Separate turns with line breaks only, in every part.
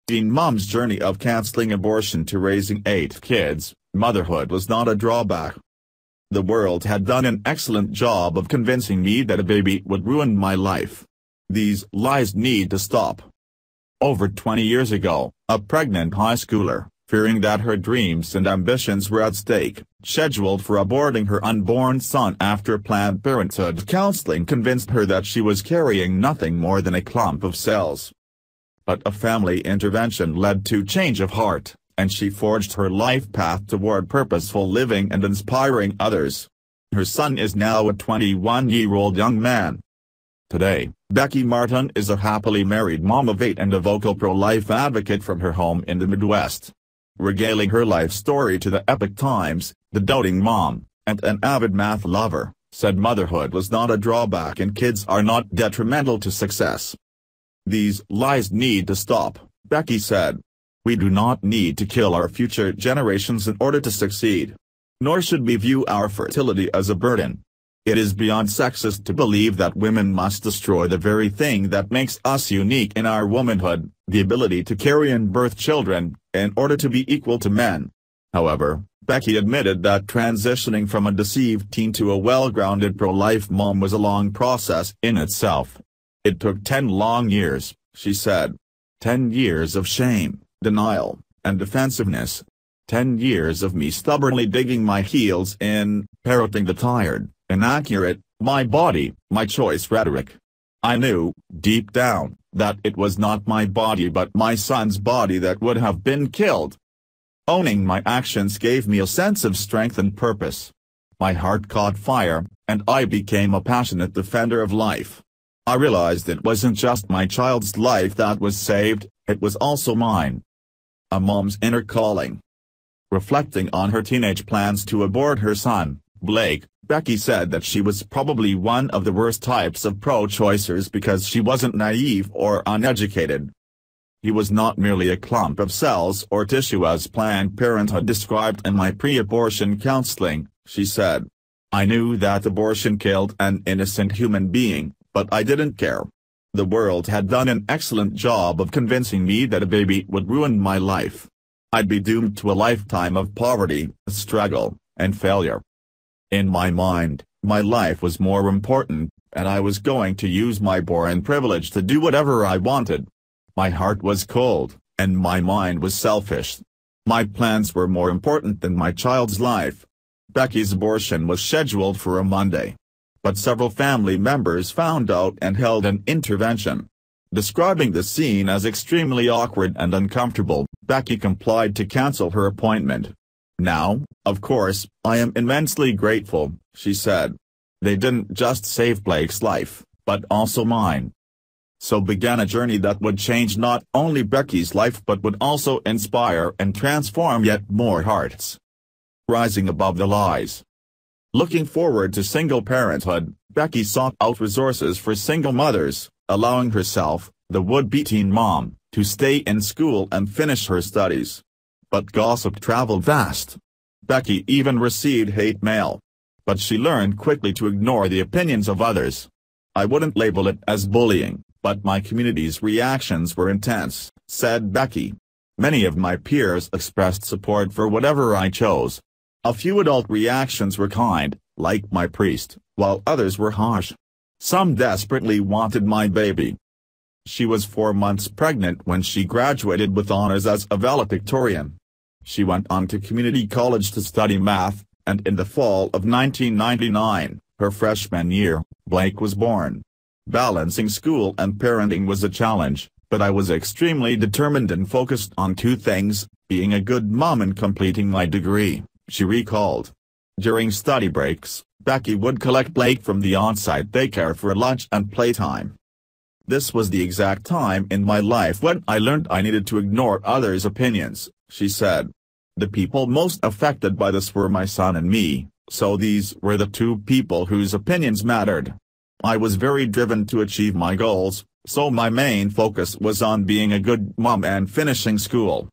Teen mom's journey of canceling abortion to raising 8 kids, motherhood was not a drawback. The world had done an excellent job of convincing me that a baby would ruin my life. These lies need to stop. Over 20 years ago, a pregnant high schooler, fearing that her dreams and ambitions were at stake, scheduled for aborting her unborn son after Planned Parenthood counseling convinced her that she was carrying nothing more than a clump of cells. But a family intervention led to change of heart, and she forged her life path toward purposeful living and inspiring others. Her son is now a 21-year-old young man. Today, Becky Martin is a happily married mom of 8 and a vocal pro-life advocate from her home in the Midwest. Regaling her life story to the Epoch Times, the doting mom, and an avid math lover, said motherhood was not a drawback and kids are not detrimental to success. These lies need to stop, Becky said. We do not need to kill our future generations in order to succeed. Nor should we view our fertility as a burden. It is beyond sexist to believe that women must destroy the very thing that makes us unique in our womanhood, the ability to carry and birth children, in order to be equal to men. However, Becky admitted that transitioning from a deceived teen to a well-grounded pro-life mom was a long process in itself. It took 10 long years, she said. 10 years of shame, denial, and defensiveness. 10 years of me stubbornly digging my heels in, parroting the tired, inaccurate, my body, my choice rhetoric. I knew, deep down, that it was not my body but my son's body that would have been killed. Owning my actions gave me a sense of strength and purpose. My heart caught fire, and I became a passionate defender of life. I realized it wasn't just my child's life that was saved, it was also mine. A mom's inner calling. Reflecting on her teenage plans to abort her son, Blake, Becky said that she was probably one of the worst types of pro-choicers because she wasn't naive or uneducated. He was not merely a clump of cells or tissue as Planned Parenthood described in my pre-abortion counseling, she said. I knew that abortion killed an innocent human being, but I didn't care. The world had done an excellent job of convincing me that a baby would ruin my life. I'd be doomed to a lifetime of poverty, struggle, and failure. In my mind, my life was more important, and I was going to use my born privilege to do whatever I wanted. My heart was cold, and my mind was selfish. My plans were more important than my child's life. Becky's abortion was scheduled for a Monday. But several family members found out and held an intervention. Describing the scene as extremely awkward and uncomfortable, Becky complied to cancel her appointment. Now, of course, I am immensely grateful, she said. They didn't just save Blake's life, but also mine. So began a journey that would change not only Becky's life but would also inspire and transform yet more hearts. Rising above the lies. Looking forward to single parenthood, Becky sought out resources for single mothers, allowing herself, the would-be teen mom, to stay in school and finish her studies. But gossip traveled fast. Becky even received hate mail. But she learned quickly to ignore the opinions of others. I wouldn't label it as bullying, but my community's reactions were intense, said Becky. Many of my peers expressed support for whatever I chose. A few adult reactions were kind, like my priest, while others were harsh. Some desperately wanted my baby. She was 4 months pregnant when she graduated with honors as a valedictorian. She went on to community college to study math, and in the fall of 1999, her freshman year, Blake was born. Balancing school and parenting was a challenge, but I was extremely determined and focused on 2 things, being a good mom and completing my degree, she recalled. During study breaks, Becky would collect Blake from the on-site daycare for lunch and playtime. This was the exact time in my life when I learned I needed to ignore others' opinions, she said. The people most affected by this were my son and me, so these were the 2 people whose opinions mattered. I was very driven to achieve my goals, so my main focus was on being a good mom and finishing school.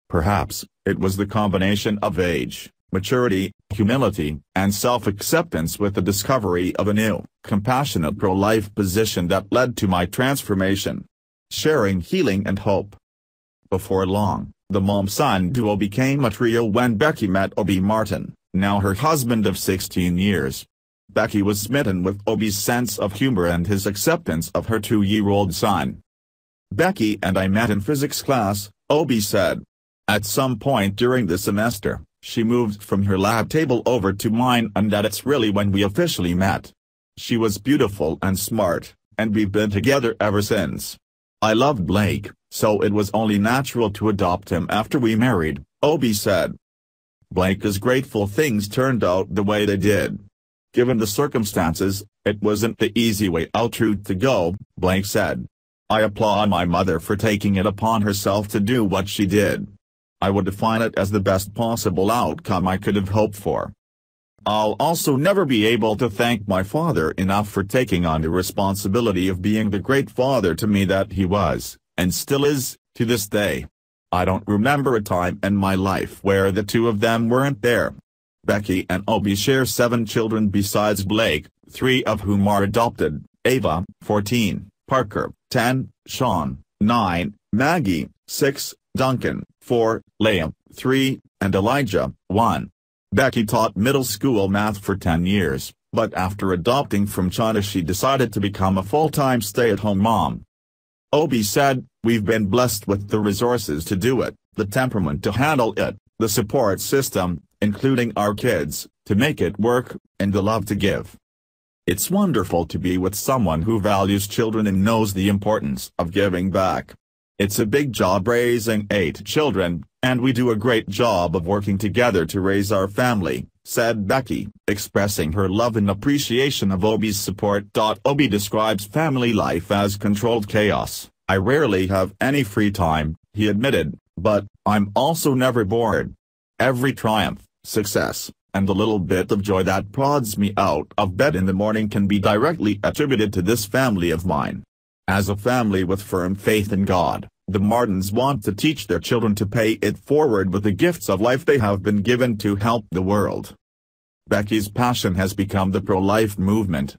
Perhaps, it was the combination of age, maturity, humility, and self-acceptance with the discovery of a new, compassionate pro-life position that led to my transformation. Sharing healing and hope. Before long, the mom-son duo became a trio when Becky met Obi Martin, now her husband of 16 years. Becky was smitten with Obi's sense of humor and his acceptance of her 2-year-old son. "Becky and I met in physics class," Obi said. "At some point during the semester, she moved from her lab table over to mine, and that's really when we officially met. She was beautiful and smart, and we've been together ever since. I loved Blake, so it was only natural to adopt him after we married," Obi said. Blake is grateful things turned out the way they did. "Given the circumstances, it wasn't the easy way out route to go," Blake said. "I applaud my mother for taking it upon herself to do what she did. I would define it as the best possible outcome I could have hoped for. I'll also never be able to thank my father enough for taking on the responsibility of being the great father to me that he was, and still is, to this day. I don't remember a time in my life where the two of them weren't there." Becky and Obi share 7 children besides Blake, 3 of whom are adopted: Ava, 14, Parker, 10, Sean, 9, Maggie, 6, Duncan, 4, Liam, 3, and Elijah, 1. Becky taught middle school math for 10 years, but after adopting from China she decided to become a full-time stay-at-home mom. Obi said, "We've been blessed with the resources to do it, the temperament to handle it, the support system, including our kids, to make it work, and the love to give. It's wonderful to be with someone who values children and knows the importance of giving back. It's a big job raising 8 children, and we do a great job of working together to raise our family," said Becky, expressing her love and appreciation of Obi's support. Obi describes family life as controlled chaos. "I rarely have any free time," he admitted, "but I'm also never bored. Every triumph, success, and the little bit of joy that prods me out of bed in the morning can be directly attributed to this family of mine." As a family with firm faith in God, the Martins want to teach their children to pay it forward with the gifts of life they have been given to help the world. Becky's passion has become the pro-life movement.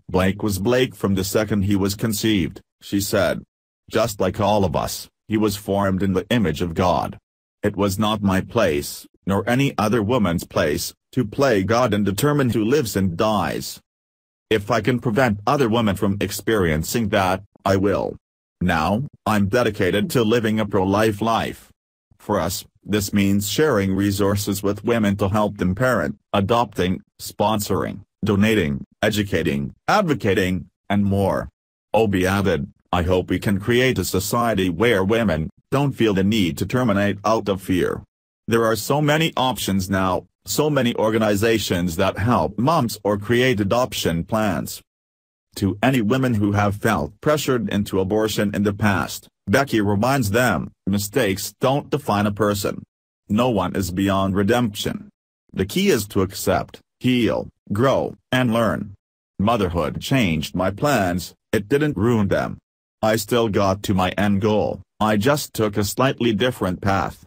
"Blake was Blake from the second he was conceived," she said. "Just like all of us, he was formed in the image of God. It was not my place, nor any other woman's place, to play God and determine who lives and dies. If I can prevent other women from experiencing that, I will. Now, I'm dedicated to living a pro-life life. For us, this means sharing resources with women to help them parent, adopting, sponsoring, donating, educating, advocating, and more." Obi added, "I hope we can create a society where women don't feel the need to terminate out of fear. There are so many options now, so many organizations that help moms or create adoption plans." To any women who have felt pressured into abortion in the past, Becky reminds them, mistakes don't define a person. No one is beyond redemption. The key is to accept, heal, grow, and learn. Motherhood changed my plans, it didn't ruin them. I still got to my end goal, I just took a slightly different path.